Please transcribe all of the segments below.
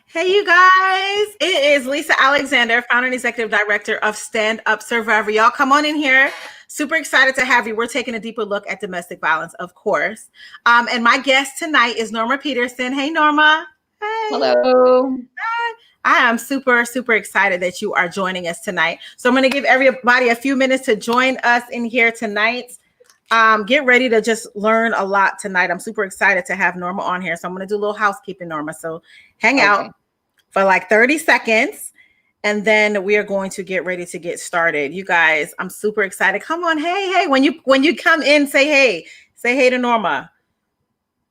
Hey, you guys. It is Lisa Alexander, founder and executive director of Stand Up Survivor. Y'all come on in here. Super excited to have you. We're taking a deeper look at domestic violence, of course. And my guest tonight is Norma Peterson. Hey, Norma. Hey. Hello. Hi. I am super, super excited that you are joining us tonight. So I'm going to give everybody a few minutes to join us in here tonight. Get ready to just learn a lot tonight. I'm super excited to have Norma on here. So I'm going to do a little housekeeping, Norma. So hang out for like 30 seconds, and then we are going to get ready to get started. You guys, I'm super excited. Come on. Hey, when you come in, say hey to Norma.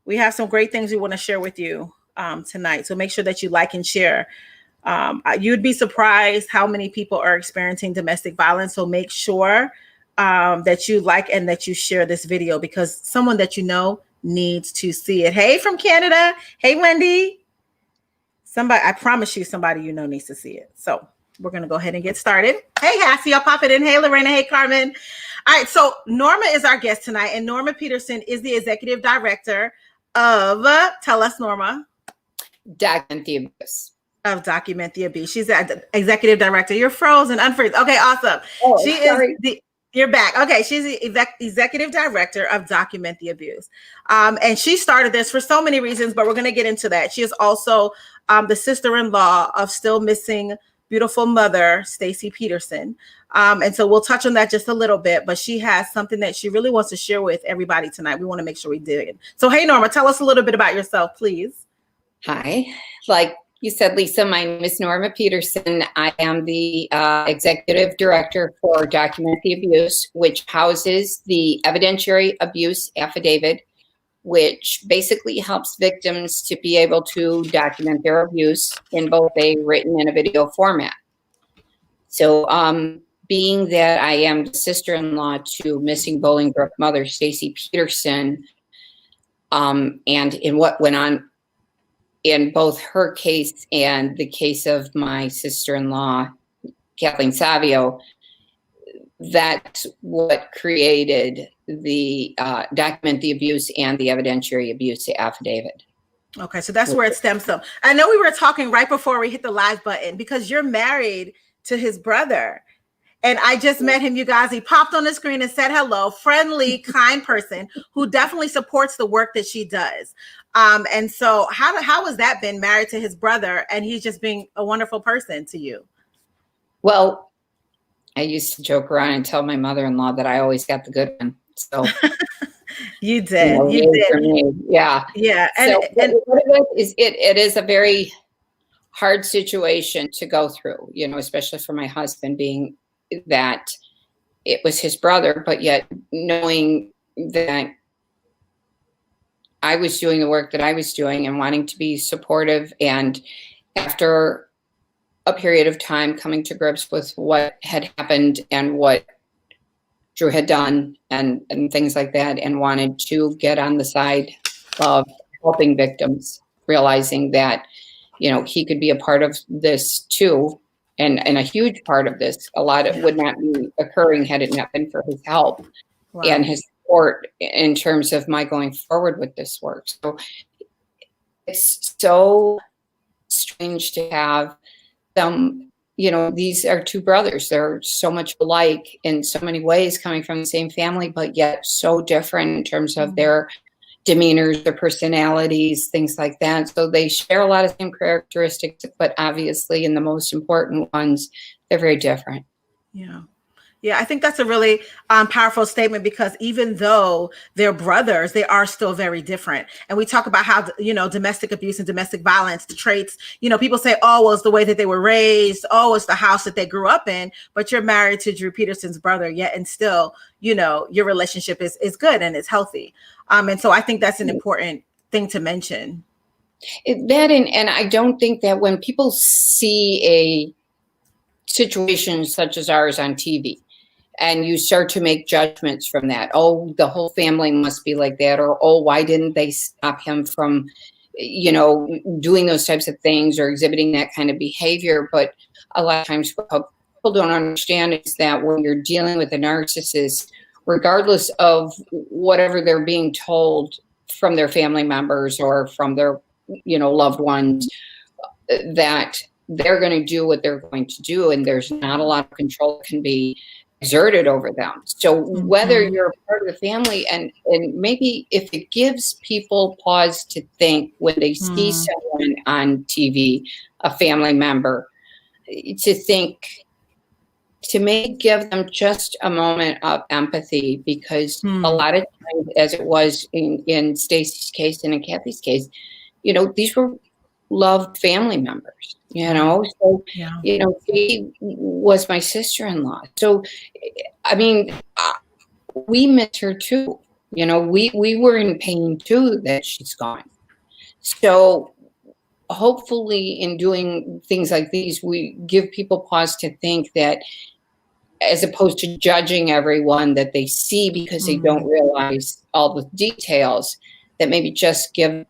We have some great things we want to share with you tonight. So make sure that you like and share. You'd be surprised how many people are experiencing domestic violence. So make sure that you like and that you share this video, because someone that you know needs to see it. Hey, from Canada. Hey, Wendy. I promise you, somebody you know needs to see it. So we're going to go ahead and get started. Hey, Hassie, I'll pop it in. Hey, Lorena. Hey, Carmen. All right. So Norma is our guest tonight, and Norma Peterson is the executive director of, tell us, Norma. Document the Abuse. Of Document the Abuse. She's the executive director. You're frozen, unfreeze. Okay, awesome. You're back. Okay, she's the executive director of Document the Abuse. And she started this for so many reasons, but we're going to get into that. She is also the sister-in-law of still missing beautiful mother, Stacy Peterson. And so we'll touch on that just a little bit, but she has something that she really wants to share with everybody tonight. We want to make sure we do it. So, hey, Norma, tell us a little bit about yourself, please. Hi. Like you said, Lisa, my name is Norma Peterson. I am the executive director for Document the Abuse, which houses the evidentiary abuse affidavit, which basically helps victims to be able to document their abuse in both a written and a video format. So being that I am the sister-in-law to missing Bolingbrook mother, Stacy Peterson, and in what went on in both her case and the case of my sister-in-law, Kathleen Savio, that's what created the Document the Abuse and the evidentiary abuse affidavit. Okay, so that's where it stems from. I know we were talking right before we hit the live button, because you're married to his brother. And I just met him, you guys. He popped on the screen and said hello. Friendly, kind person who definitely supports the work that she does. And so how has that been, married to his brother, and he's just being a wonderful person to you? Well, I used to joke around and tell my mother-in-law that I always got the good one. So you did. You did. For me. Yeah. Yeah. And what it is a very hard situation to go through, especially for my husband, being that it was his brother, but yet knowing that I was doing the work that I was doing and wanting to be supportive. And after a period of time, coming to grips with what had happened and what Drew had done and things like that, and wanted to get on the side of helping victims, realizing that, he could be a part of this too. And a huge part of this, a lot of would not be occurring had it not been for his help and his support in terms of my going forward with this work. So it's so strange to have them, these are two brothers. They're so much alike in so many ways, coming from the same family, but yet so different in terms of their demeanors, their personalities, things like that. So they share a lot of same characteristics, but obviously in the most important ones, they're very different. Yeah. Yeah, I think that's a really powerful statement, because even though they're brothers, they are still very different. And we talk about how, domestic abuse and domestic violence, the traits, people say, oh, well, it's the way that they were raised. Oh, it's the house that they grew up in. But you're married to Drew Peterson's brother, yet and still, your relationship is good and it's healthy. And so I think that's an important thing to mention. And I don't think that when people see a situation such as ours on TV, and you start to make judgments from that. Oh, the whole family must be like that. Or, oh, why didn't they stop him from, doing those types of things or exhibiting that kind of behavior? But a lot of times what people don't understand is that when you're dealing with a narcissist, regardless of whatever they're being told from their family members or from their, loved ones, that they're going to do what they're going to do, and there's not a lot of control that can be exerted over them. So whether you're a part of the family, and maybe if it gives people pause to think when they see someone on TV, a family member, to think, to maybe give them just a moment of empathy, because a lot of times, as it was in Stacy's case and in Kathy's case, these were loved family members, so, she was my sister-in-law. So, I mean, we miss her too. We were in pain too that she's gone. So hopefully in doing things like these, we give people pause to think that, as opposed to judging everyone that they see because they don't realize all the details, that maybe just give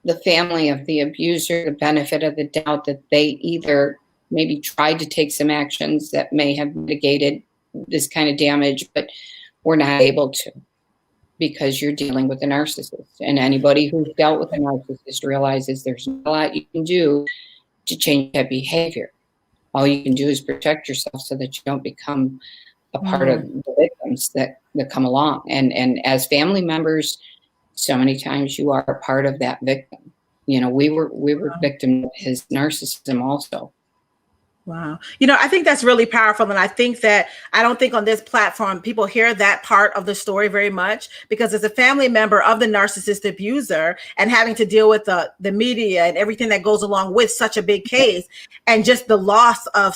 the family of the abuser the benefit of the doubt that they either maybe tried to take some actions that may have mitigated this kind of damage, but were not able to, because you're dealing with a narcissist. And anybody who's dealt with a narcissist realizes there's not a lot you can do to change that behavior. All you can do is protect yourself so that you don't become a part of the victims that come along. And as family members, so many times you are a part of that victim. We were victims of his narcissism also. Wow. I think that's really powerful. And I don't think on this platform, people hear that part of the story very much, because as a family member of the narcissist abuser and having to deal with the media and everything that goes along with such a big case, and just the loss of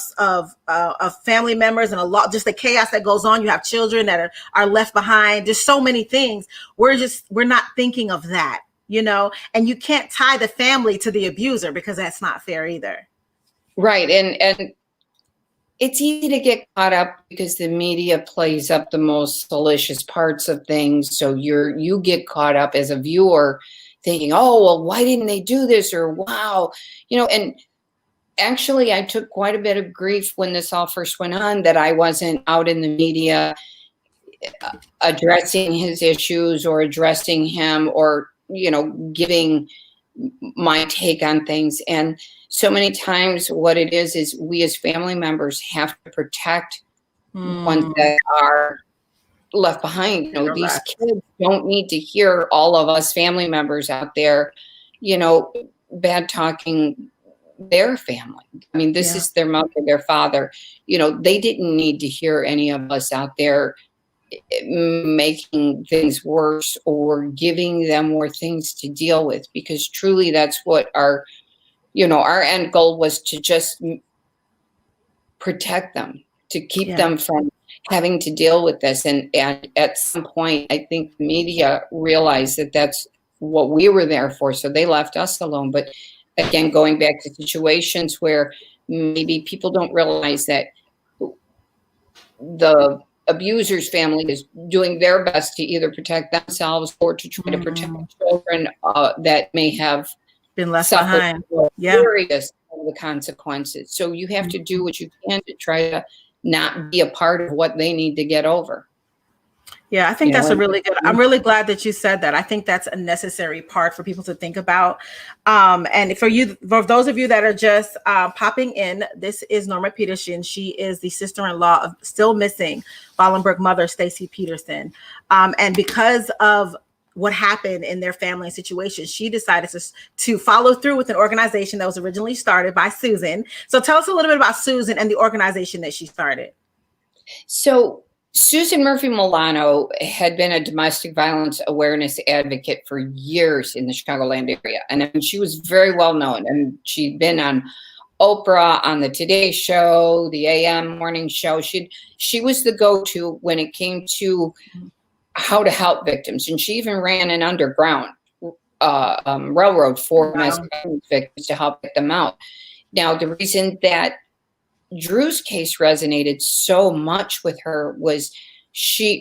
family members, and just the chaos that goes on. You have children that are left behind. There's so many things. We're not thinking of that, and you can't tie the family to the abuser, because that's not fair either. Right. And it's easy to get caught up because the media plays up the most salacious parts of things. So you get caught up as a viewer thinking, oh, well, why didn't they do this? Or, wow, and actually I took quite a bit of grief when this all first went on, that I wasn't out in the media addressing his issues or addressing him, or, giving my take on things. And so many times what it is we as family members have to protect ones that are left behind. These kids don't need to hear all of us family members out there, bad talking their family. I mean, this is their mother, their father. They didn't need to hear any of us out there making things worse or giving them more things to deal with, because truly that's what our end goal was, to just protect them, to keep them from having to deal with this. And at some point, I think the media realized that that's what we were there for, so they left us alone. But again, going back to situations where maybe people don't realize that the abuser's family is doing their best to either protect themselves or to try to protect children that may have been left behind. Serious of the consequences. So you have to do what you can to try to not be a part of what they need to get over. Yeah, I think that's I'm really glad that you said that. I think that's a necessary part for people to think about. And for those of you that are just popping in, this is Norma Peterson. She is the sister-in-law of still missing Bollenberg mother, Stacy Peterson. And because of what happened in their family situation, she decided to follow through with an organization that was originally started by Susan. So tell us a little bit about Susan and the organization that she started. So Susan Murphy Milano had been a domestic violence awareness advocate for years in the Chicagoland area. And I mean, she was very well known, and she'd been on Oprah, on the Today Show, the AM morning show. She was the go-to when it came to how to help victims. And she even ran an underground railroad for domestic violence victims to help get them out. Now, the reason that Drew's case resonated so much with her was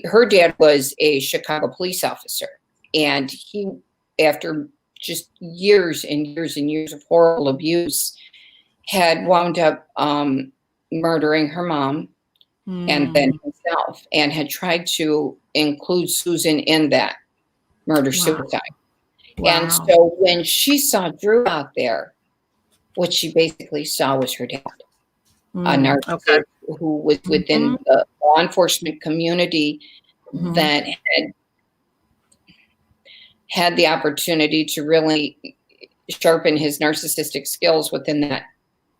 her dad was a Chicago police officer, and he, after just years and years and years of horrible abuse, had wound up murdering her mom and then himself, and had tried to include Susan in that murder-suicide. Wow. And so when she saw Drew out there, what she basically saw was her dad, a Okay. narcissist who was within the law enforcement community that had the opportunity to really sharpen his narcissistic skills within that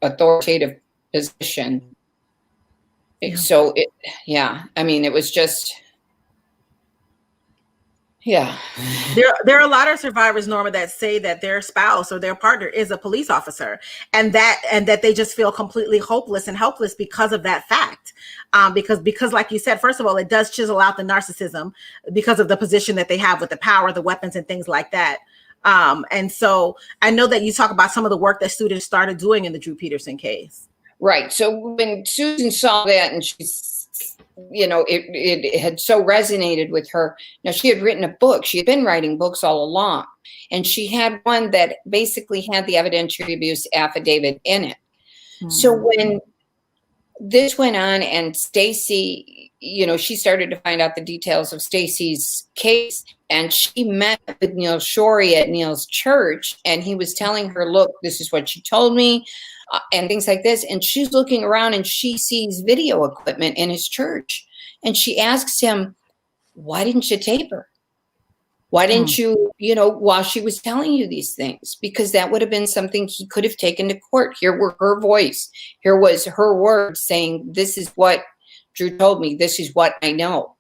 authoritative position. So I mean, it was just, There are a lot of survivors, Norma, that say that their spouse or their partner is a police officer, and that they just feel completely hopeless and helpless because of that fact. Because like you said, first of all, it does chisel out the narcissism because of the position that they have with the power, the weapons, and things like that. And so I know that you talk about some of the work that students started doing in the Drew Peterson case. Right. So when Susan saw that, and she's, it had so resonated with her. Now, she had written a book. She had been writing books all along, and she had one that basically had the evidentiary abuse affidavit in it. So when this went on, and Stacy, she started to find out the details of Stacy's case, and she met with Neil Shorey at Neil's church, and he was telling her, look, this is what she told me, and things like this. And she's looking around, and she sees video equipment in his church, and she asks him, why didn't you tape her? Why didn't you, while she was telling you these things? Because that would have been something he could have taken to court. Here were her voice. Here was her words saying, this is what Drew told me. This is what I know.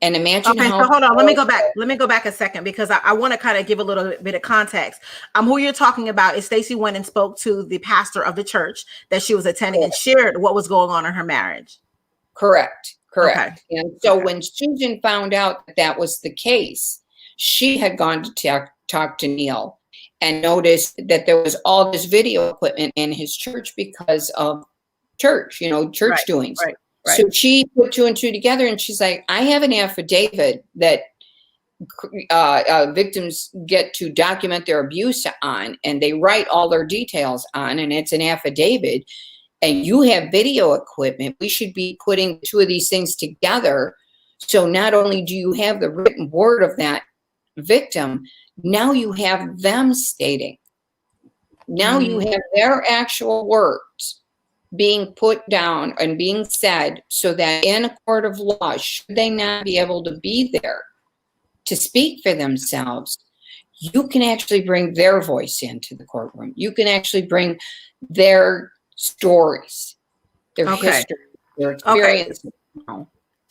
And imagine so hold on. Let me go back a second, because I want to kind of give a little bit of context. Who you're talking about is Stacy went and spoke to the pastor of the church that she was attending and shared what was going on in her marriage. Correct. Okay. And so when Susan found out that was the case, she had gone to talk to Neil and noticed that there was all this video equipment in his church because of church, church doings. Right. So she put 2 and 2 together, and she's like, I have an affidavit that victims get to document their abuse on, and they write all their details on, and it's an affidavit, and you have video equipment. We should be putting 2 of these things together. So not only do you have the written word of that victim, now you have them stating, now you have their actual words being put down and being said, so that in a court of law, should they not be able to be there to speak for themselves, you can actually bring their voice into the courtroom. You can actually bring their stories, their history, their experience.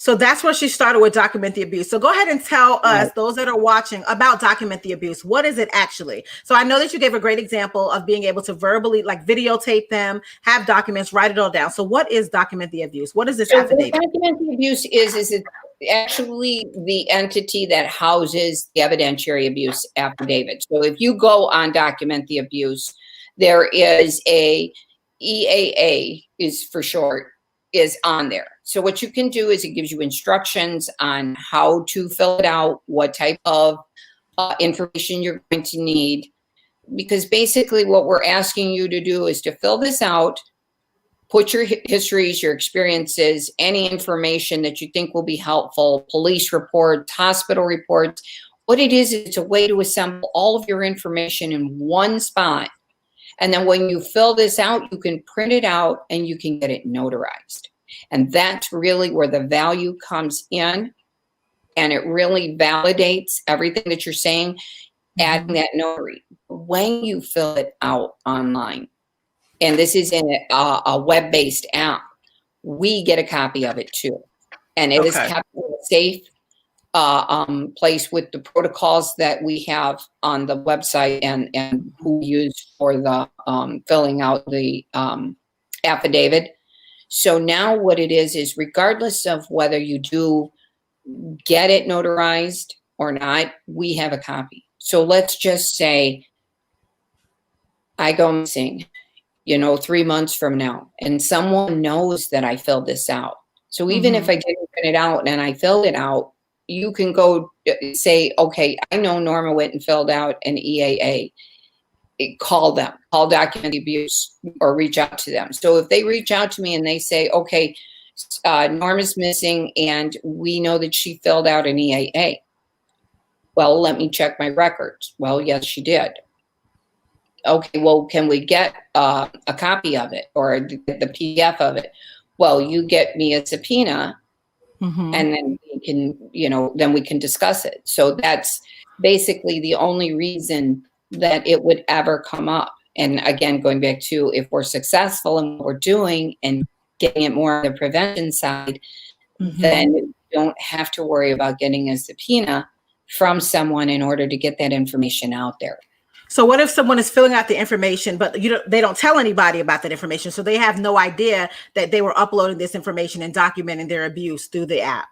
So that's where she started with Document the Abuse. So go ahead and tell us, those that are watching, about Document the Abuse. What is it actually? So I know that you gave a great example of being able to verbally, like, videotape them, have documents, write it all down. So what is Document the Abuse? What is this affidavit? Document the Abuse is it actually the entity that houses the evidentiary abuse affidavit. So if you go on Document the Abuse, there is a EAA, is for short, is on there. So what you can do is it gives you instructions on how to fill it out, what type of information you're going to need, because basically what we're asking you to do is to fill this out, put your histories, your experiences, any information that you think will be helpful, police reports, hospital reports. What it is, it's a way to assemble all of your information in one spot. And then when you fill this out, you can print it out and you can get it notarized. And that's really where the value comes in. And it really validates everything that you're saying, adding that notary. When you fill it out online, and this is in a web-based app, we get a copy of it too. And it is kept in a safe place with the protocols that we have on the website and who we use for the filling out the affidavit. So now what it is regardless of whether you do get it notarized or not, we have a copy. So let's just say I go missing, 3 months from now, and someone knows that I filled this out. So even if I didn't print it out and I filled it out, you can go say, okay, I know Norma went and filled out an EAA. Call them, call Document the Abuse, or reach out to them. So if they reach out to me and they say, okay, Norma's missing and we know that she filled out an EAA. Well, let me check my records. Well, yes, she did. okay, well, can we get a copy of it or the PDF of it? Well, you get me a subpoena, Mm-hmm. and then we can, then we can discuss it. So that's basically the only reason that it would ever come up. And again, going back to if we're successful in what we're doing and getting it more on the prevention side, Mm-hmm. then you don't have to worry about getting a subpoena from someone in order to get that information out there. So what if someone is filling out the information, but they don't tell anybody about that information, so they have no idea that they were uploading this information and documenting their abuse through the app?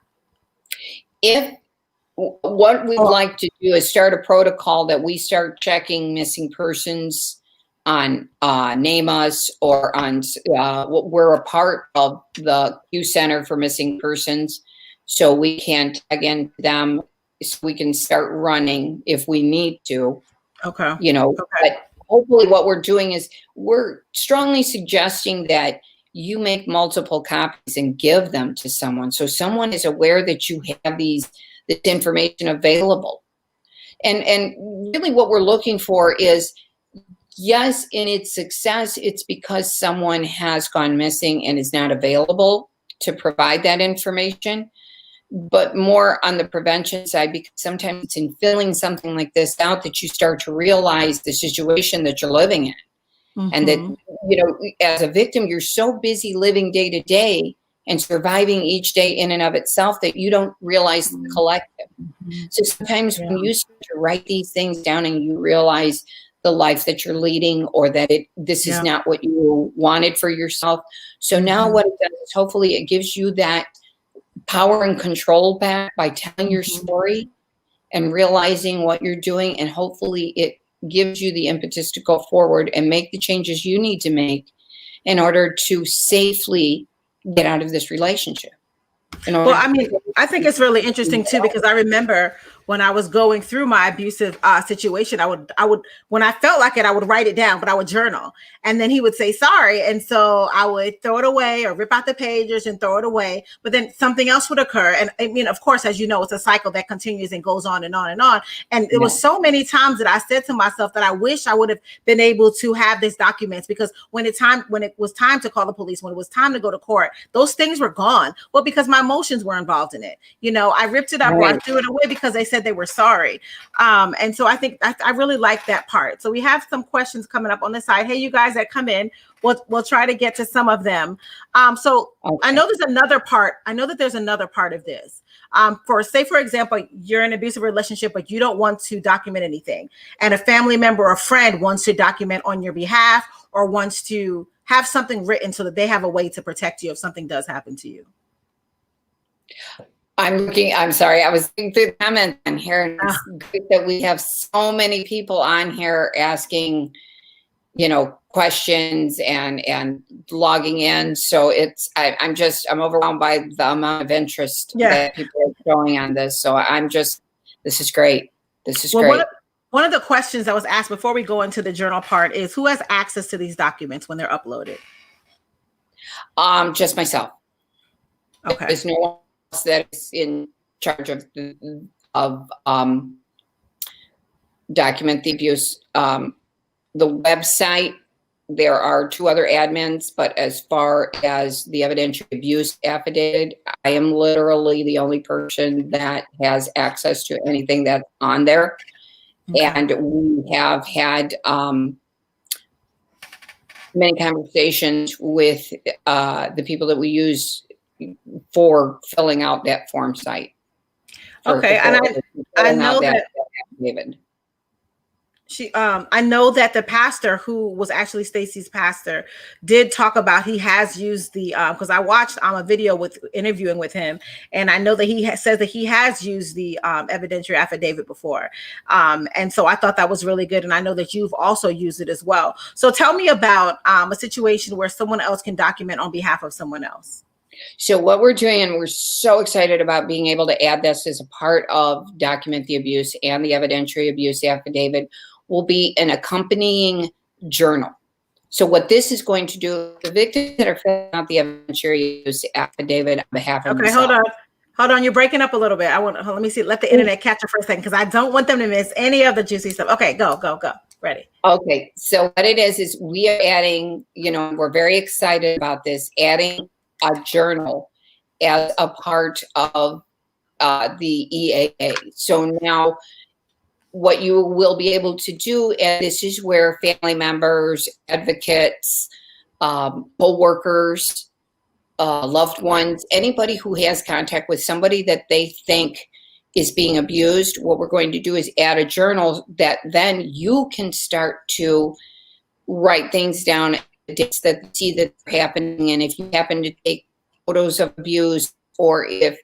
What we'd like to do is start a protocol that we start checking missing persons on Name Us or on we're a part of the Q Center for Missing Persons, so we can tag into them, so we can start running if we need to. Okay. Okay. But hopefully what we're doing is we're strongly suggesting that you make multiple copies and give them to someone, so someone is aware that you have this information available. And really what we're looking for is, yes, in its success, it's because someone has gone missing and is not available to provide that information, but more on the prevention side, because sometimes it's in filling something like this out that you start to realize the situation that you're living in. Mm-hmm. And that, as a victim, you're so busy living day to day and surviving each day in and of itself that you don't realize the collective. Mm-hmm. So sometimes when you start to write these things down and you realize the life that you're leading, or that this is not what you wanted for yourself. So now what it does is hopefully it gives you that power and control back by telling your story and realizing what you're doing, and hopefully it gives you the impetus to go forward and make the changes you need to make in order to safely get out of this relationship. Well, I mean, I think it's really interesting too, because I remember when I was going through my abusive situation, I would, when I felt like it, I would write it down, but I would journal. And then he would say, sorry. And so I would throw it away or rip out the pages and throw it away. But then something else would occur. And I mean, of course, as you know, it's a cycle that continues and goes on and on and on. And it was so many times that I said to myself that I wish I would have been able to have these documents, because when it was time to call the police, when it was time to go to court, those things were gone. Well, because my emotions were involved in it. I ripped it up or I threw it away because they said they were sorry. And so I think I really like that part. So we have some questions coming up on the side. Hey, you guys that come in, we'll try to get to some of them. So I know there's another part. I know that there's another part of this. For example, you're in an abusive relationship, but you don't want to document anything. And a family member or friend wants to document on your behalf, or wants to have something written so that they have a way to protect you if something does happen to you. I'm sorry, I was looking through the comments on here, and it's good that we have so many people on here asking, questions and logging in. So I'm overwhelmed by the amount of interest that people are showing on this. So this is great. This is great. One of the questions that was asked before we go into the journal part is, who has access to these documents when they're uploaded? Just myself. Okay. There's no one else that is in charge of document the abuse. The website, there are 2 other admins, but as far as the evidentiary abuse affidavit, I am literally the only person that has access to anything that's on there. Okay. And we have had many conversations with the people that we use for filling out that form site. Okay, and I know that David. I know that the pastor, who was actually Stacy's pastor, did talk about he has used the because I watched a video interviewing with him, and I know that he says that he has used the evidentiary affidavit before, and so I thought that was really good, and I know that you've also used it as well. So tell me about a situation where someone else can document on behalf of someone else. So what we're doing, and we're so excited about being able to add this as a part of Document the Abuse and the evidentiary abuse affidavit, will be an accompanying journal. So what this is going to do, the victims that are filling out the evidentiary abuse affidavit on behalf of themselves. Hold on, you're breaking up a little bit. Let me see, let the internet catch it for a second, because I don't want them to miss any of the juicy stuff. Okay, go. Ready. Okay, so what it is we are adding, we're very excited about this, adding a journal as a part of the EAA. So now what you will be able to do, and this is where family members, advocates, co-workers, loved ones, anybody who has contact with somebody that they think is being abused, what we're going to do is add a journal that then you can start to write things down, dates that see that are happening, and if you happen to take photos of abuse, or if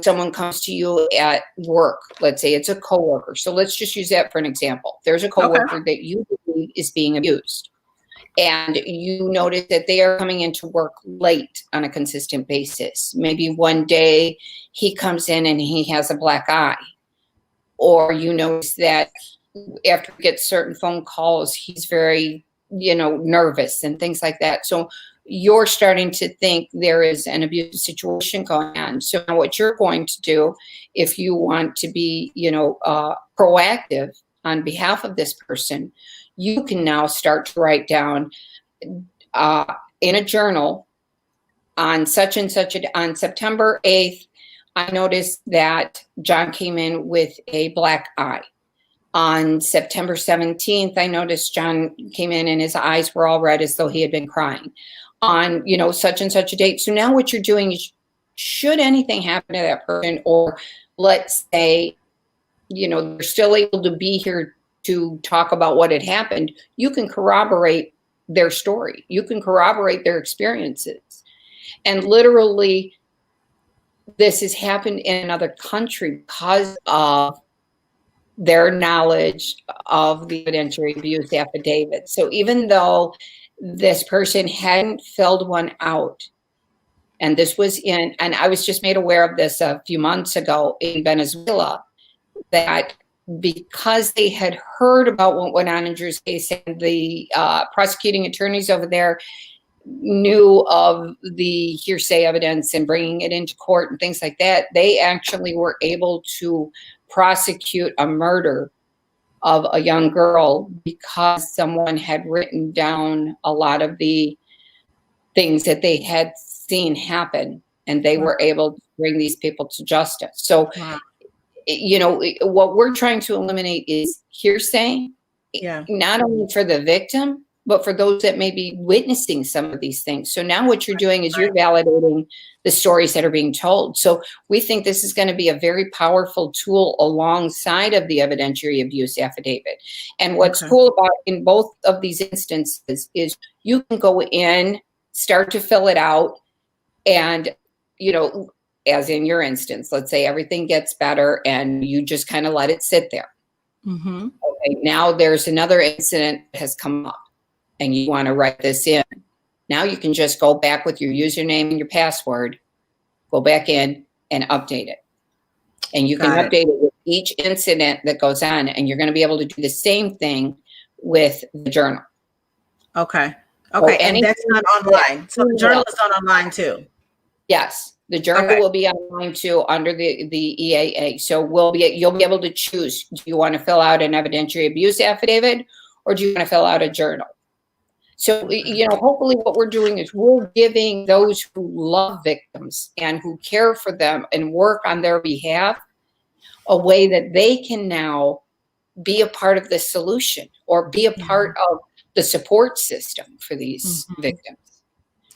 someone comes to you at work, let's say it's a coworker. So let's just use that for an example. There's a coworker that you believe is being abused, and you notice that they are coming into work late on a consistent basis. Maybe one day he comes in and he has a black eye, or you notice that after he gets certain phone calls, he's very, nervous and things like that. So you're starting to think there is an abusive situation going on. So now what you're going to do, if you want to be, proactive on behalf of this person, you can now start to write down in a journal on such and such on September 8th, I noticed that John came in with a black eye. On September 17th, I noticed John came in and his eyes were all red as though he had been crying on, such and such a date. So now what you're doing is, should anything happen to that person, or let's say, they're still able to be here to talk about what had happened, you can corroborate their story. You can corroborate their experiences. And literally, this has happened in another country because of their knowledge of the evidentiary abuse affidavit. So even though this person hadn't filled one out, and this was and I was just made aware of this a few months ago in Venezuela, that because they had heard about what went on in Drew's case, and the prosecuting attorneys over there knew of the hearsay evidence and bringing it into court and things like that, they actually were able to prosecute a murder of a young girl because someone had written down a lot of the things that they had seen happen, and they were able to bring these people to justice. So, what we're trying to eliminate is hearsay, not only for the victim, but for those that may be witnessing some of these things. So now what you're doing is you're validating the stories that are being told. So we think this is going to be a very powerful tool alongside of the evidentiary abuse affidavit. And what's cool about in both of these instances is you can go in, start to fill it out, and, as in your instance, let's say everything gets better and you just kind of let it sit there. Mm-hmm. Okay, now there's another incident that has come up, and you want to write this in. Now you can just go back with your username and your password, go back in and update it. And you can update it with each incident that goes on, and you're going to be able to do the same thing with the journal. Okay. And that's not online. So the journal is not online too. Yes. The journal will be online too under the EAA. So you'll be able to choose, do you want to fill out an evidentiary abuse affidavit, or do you want to fill out a journal? So, hopefully what we're doing is we're giving those who love victims and who care for them and work on their behalf a way that they can now be a part of the solution, or be a part of the support system for these victims.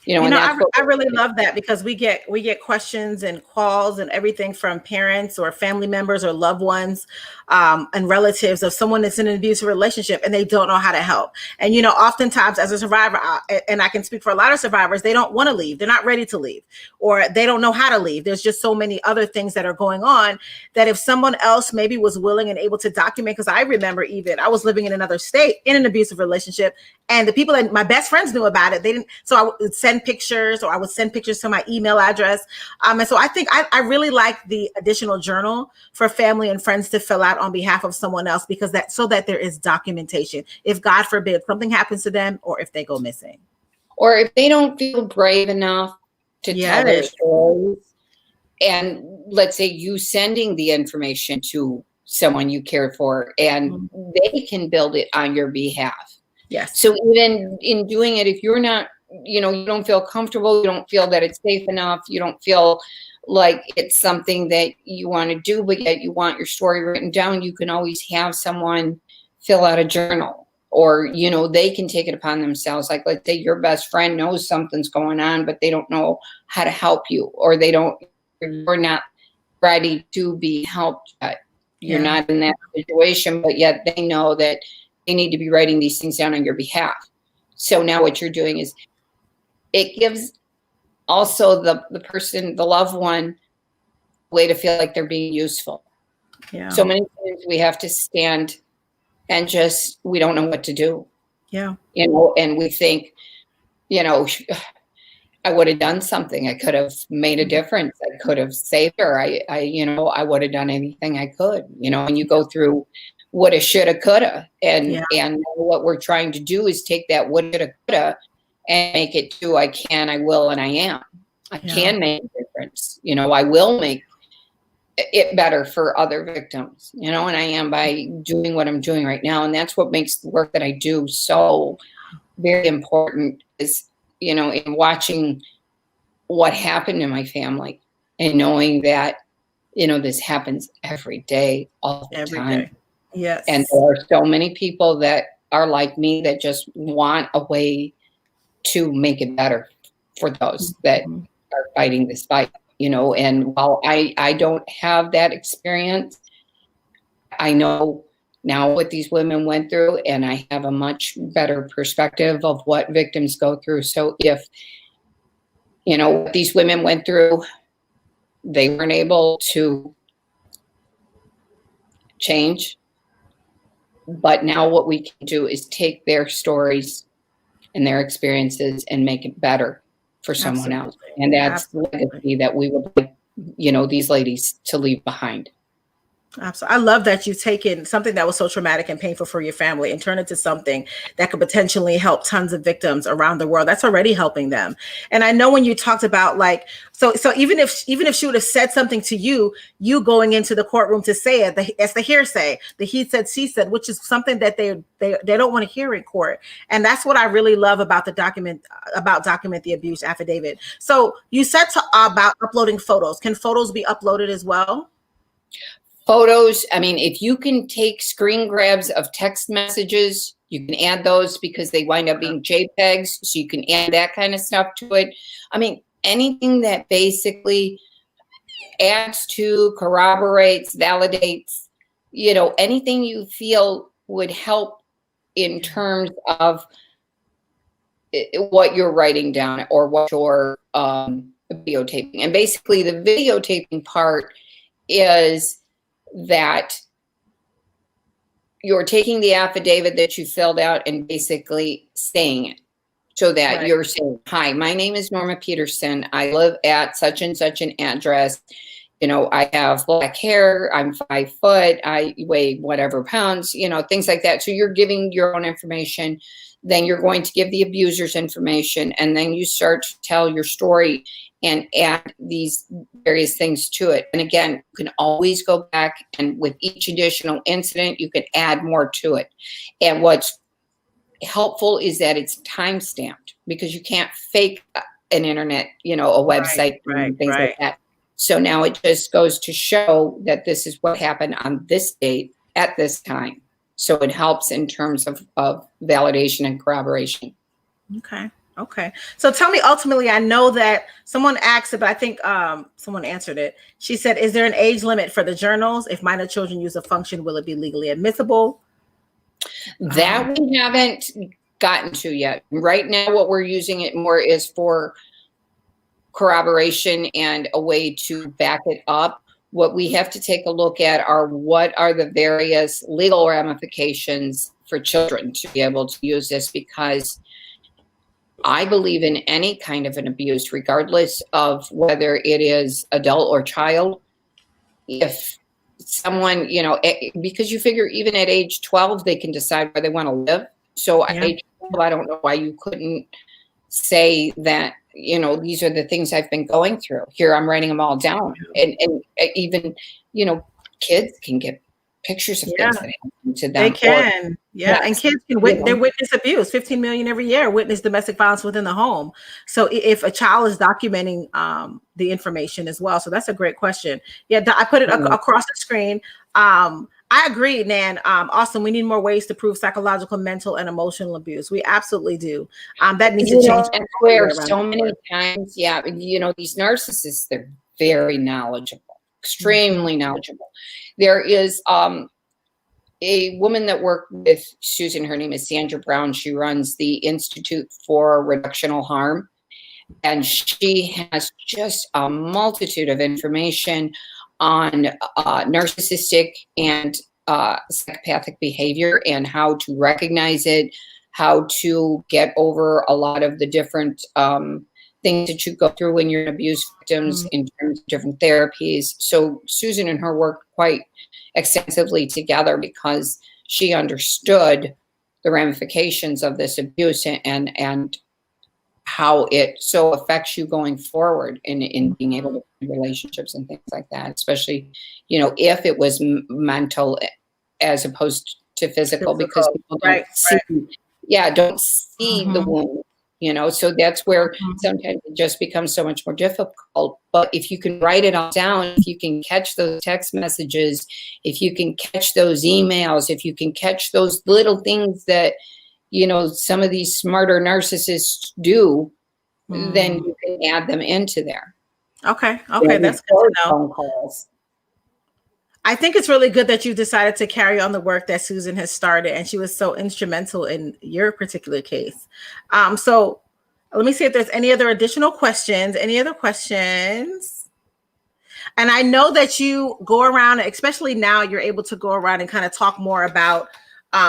I really love that, because we get questions and calls and everything from parents or family members or loved ones and relatives of someone that's in an abusive relationship and they don't know how to help. And, oftentimes as a survivor, and I can speak for a lot of survivors, they don't want to leave. They're not ready to leave, or they don't know how to leave. There's just so many other things that are going on that if someone else maybe was willing and able to document, because I remember even I was living in another state in an abusive relationship, and the people that my best friends knew about it, they didn't. So I would send pictures, or I would send pictures to my email address. And so I think I really like the additional journal for family and friends to fill out on behalf of someone else, because so that there is documentation. If God forbid something happens to them, or if they go missing, or if they don't feel brave enough to tell their stories, and let's say you sending the information to someone you care for, and they can build it on your behalf. Yes. So even in doing it, if you're not, you don't feel comfortable, you don't feel that it's safe enough, you don't feel like it's something that you want to do, but yet you want your story written down, you can always have someone fill out a journal, or, they can take it upon themselves. Like, let's say your best friend knows something's going on, but they don't know how to help you, or you're not ready to be helped yet. You're not in that situation, but yet they know that they need to be writing these things down on your behalf. So now what you're doing is it gives also the person, the loved one, a way to feel like they're being useful. Yeah. So many times we have to stand and we don't know what to do. Yeah. And we think, I would have done something. I could have made a difference. I could have saved her. I would have done anything I could, and you go through woulda, shoulda, coulda. And what we're trying to do is take that woulda, shoulda, coulda and make it to I can, I will, and I am. I can make a difference. I will make it better for other victims, and I am by doing what I'm doing right now. And that's what makes the work that I do so very important is, in watching what happened in my family and knowing that, this happens every day, all the time. Day. Yes. And there are so many people that are like me that just want a way to make it better for those that are fighting this fight, and while I don't have that experience, I know now what these women went through, and I have a much better perspective of what victims go through. So if, what these women went through, they weren't able to change, but now what we can do is take their stories and their experiences and make it better for someone else. And that's the legacy that we would like, these ladies to leave behind. Absolutely. I love that you've taken something that was so traumatic and painful for your family and turned it to something that could potentially help tons of victims around the world. That's already helping them. And I know when you talked about so even if she would have said something to you going into the courtroom to say it, it's the hearsay, the he said, she said, which is something that they don't want to hear in court. And that's what I really love about Document the Abuse affidavit. So you said about uploading photos. Can photos be uploaded as well? Photos, if you can take screen grabs of text messages, you can add those because they wind up being JPEGs, so you can add that kind of stuff to it. Anything that basically adds to, corroborates, validates, anything you feel would help in terms of what you're writing down or what you're videotaping. And basically the videotaping part is that you're taking the affidavit that you filled out and basically saying it, so that you're saying, hi, my name is Norma Peterson. I live at such and such an address. I have black hair. I'm 5 foot. I weigh whatever pounds, things like that. So you're giving your own information. Then you're going to give the abuser's information. And then you start to tell your story and add these various things to it. And again, you can always go back, and with each additional incident, you can add more to it. And what's helpful is that it's time-stamped, because you can't fake an internet, a website and things like that. So now it just goes to show that this is what happened on this date at this time. So it helps in terms of validation and corroboration. Okay. So tell me, ultimately, I know that someone asked it, but I think someone answered it. She said, is there an age limit for the journals? If minor children use a function, will it be legally admissible? That we haven't gotten to yet. Right now, what we're using it more is for corroboration and a way to back it up. What we have to take a look at are what are the various legal ramifications for children to be able to use this, because I believe in any kind of an abuse, regardless of whether it is adult or child. If someone, because you figure even at age 12, they can decide where they want to live. So at age 12, I don't know why you couldn't say that, these are the things I've been going through. Here, I'm writing them all down. And even, kids can get pictures of Yeah. things that happen to them. They can, yeah, and Yes, kids can they witness abuse. 15 million every year witness domestic violence within the home. So if a child is documenting the information as well, so that's a great question. Yeah, I put it across the screen. I agree, Nan. Austin, we need more ways to prove psychological, mental, and emotional abuse. We absolutely do. That needs to change. That's where so many times, these narcissists, they're very knowledgeable, extremely knowledgeable. There is a woman that worked with Susan. Her name is Sandra Brown. She runs the Institute for Reductional Harm. And she has just a multitude of information on narcissistic and psychopathic behavior and how to recognize it, how to get over a lot of the different things that you go through when you're an abuse victims in terms of different therapies. So Susan and her worked quite extensively together because she understood the ramifications of this abuse and how it so affects you going forward in being able to have relationships and things like that, especially, if it was mental as opposed to physical, because people don't don't see the wound, so that's where sometimes it just becomes so much more difficult. But if you can write it all down, if you can catch those text messages, if you can catch those emails, if you can catch those little things that some of these smarter narcissists do, then you can add them into there. Okay, that's good to know. Phone calls. I think it's really good that you decided to carry on the work that Susan has started, and she was so instrumental in your particular case. So let me see if there's any other additional questions. Any other questions? And I know that you go around, especially now, you're able to go around and kind of talk more about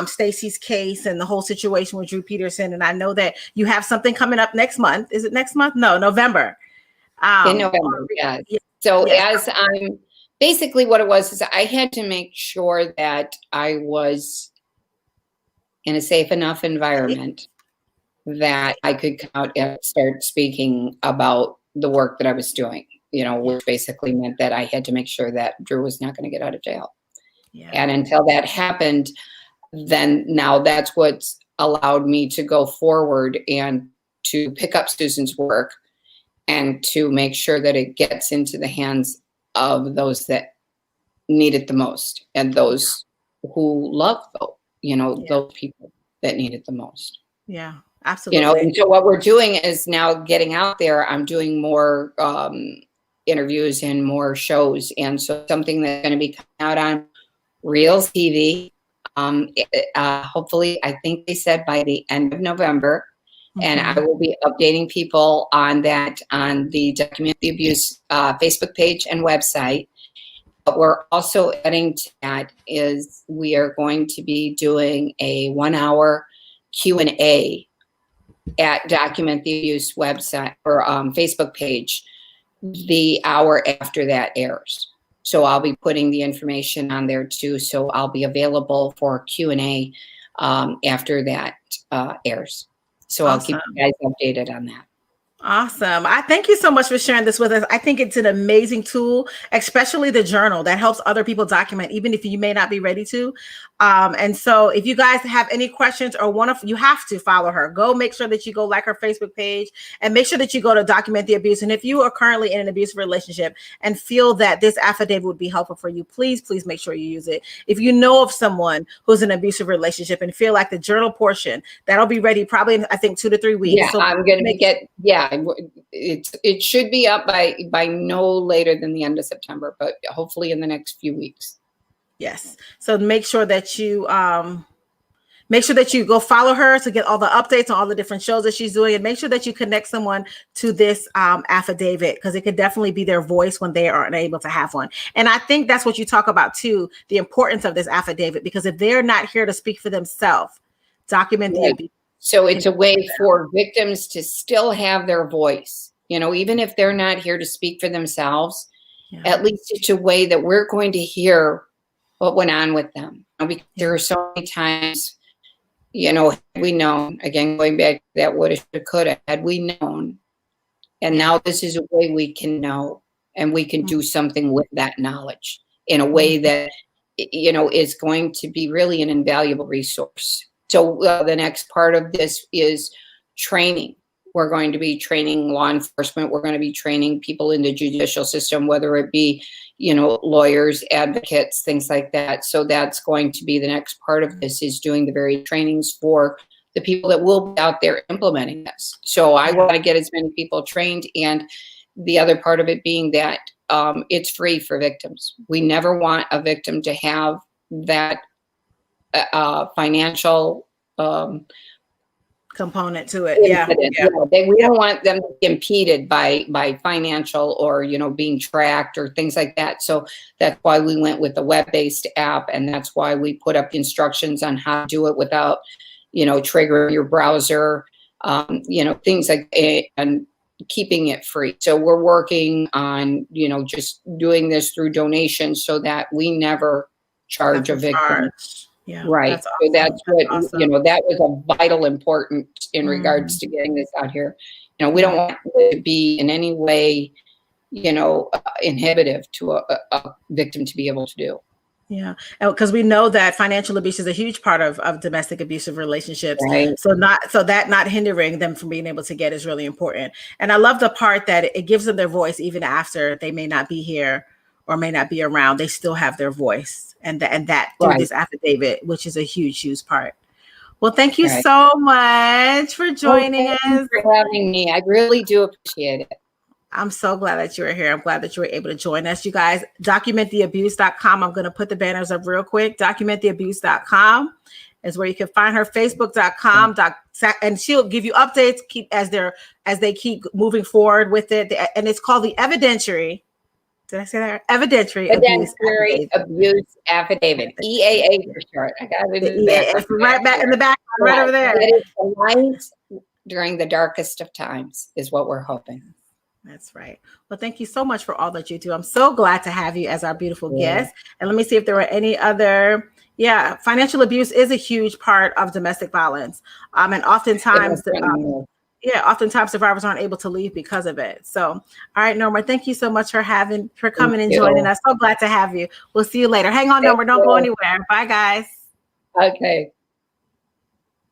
Stacy's case and the whole situation with Drew Peterson. And I know that you have something coming up next month. Is it next month? No, November. In November, yes. So as I'm basically what it was is I had to make sure that I was in a safe enough environment that I could come out and start speaking about the work that I was doing, which basically meant that I had to make sure that Drew was not going to get out of jail. Yeah. And until that happened, then now that's what's allowed me to go forward and to pick up Susan's work and to make sure that it gets into the hands of those that need it the most and those who love those people that need it the most. Yeah, absolutely. And so what we're doing is now getting out there. I'm doing more interviews and more shows. And so something that's going to be coming out on Real TV. Hopefully, I think they said by the end of November, and I will be updating people on that on the Document the Abuse Facebook page and website. But we're also adding to that is we are going to be doing a 1-hour Q&A at Document the Abuse website or Facebook page the hour after that airs. So I'll be putting the information on there too. So I'll be available for Q&A after that airs. So awesome. I'll keep you guys updated on that. Awesome. I thank you so much for sharing this with us. I think it's an amazing tool, especially the journal that helps other people document, even if you may not be ready to. And so if you guys have any questions or you have to follow her, go make sure that you go like her Facebook page and make sure that you go to Document the Abuse. And if you are currently in an abusive relationship and feel that this affidavit would be helpful for you, please make sure you use it. If you know of someone who's in an abusive relationship and feel like the journal portion, that'll be ready probably in, I think, 2 to 3 weeks. Yeah, so I'm going to it should be up by no later than the end of September, but hopefully in the next few weeks. Yes. So make sure that you go follow her to get all the updates on all the different shows that she's doing, and make sure that you connect someone to this affidavit, because it could definitely be their voice when they are unable to have one. And I think that's what you talk about too, the importance of this affidavit, because if they're not here to speak for themselves, document the abuse. So it's a way for victims to still have their voice, even if they're not here to speak for themselves. At least it's a way that we're going to hear what went on with them. Because there are so many times, had we known, again, going back to that woulda, shoulda, coulda, had we known, and now this is a way we can know, and we can do something with that knowledge in a way that is going to be really an invaluable resource. So the next part of this is training. We're going to be training law enforcement. We're going to be training people in the judicial system, whether it be, lawyers, advocates, things like that. So that's going to be the next part of this, is doing the very trainings for the people that will be out there implementing this. So I want to get as many people trained. And the other part of it being that it's free for victims. We never want a victim to have that financial component to it. Yeah. We don't want them to be impeded by financial or, being tracked or things like that. So that's why we went with the web-based app. And that's why we put up instructions on how to do it without, triggering your browser, things like that, and keeping it free. So we're working on, just doing this through donations so that we never charge a victim. Yeah, right. That's awesome. So that's what, awesome. That was a vital important in regards to getting this out here. We don't want it to be in any way, inhibitive to a victim to be able to do. Yeah, because we know that financial abuse is a huge part of domestic abusive relationships. Right. So not hindering them from being able to get is really important. And I love the part that it gives them their voice even after they may not be here or may not be around. They still have their voice, and that through this affidavit, which is a huge part. Well, thank you so much for joining us. Thank you for having me. I really do appreciate it. I'm so glad that you were here. I'm glad that you were able to join us. You guys, documenttheabuse.com. I'm going to put the banners up real quick. Documenttheabuse.com is where you can find her. Facebook.com. And she'll give you updates as they keep moving forward with it. And it's called the Evidentiary. Did I say that? Evidentiary Abuse Affidavit. EAA for short. I got it in the right back in the back, right over there. It is the light during the darkest of times is what we're hoping. That's right. Well, thank you so much for all that you do. I'm so glad to have you as our beautiful guest. And let me see if there were any other. Yeah, financial abuse is a huge part of domestic violence. And oftentimes, oftentimes survivors aren't able to leave because of it. So, all right, Norma, thank you so much for coming and joining us. So glad to have you. We'll see you later. Hang on, Norma. Don't go anywhere. Bye, guys. Okay.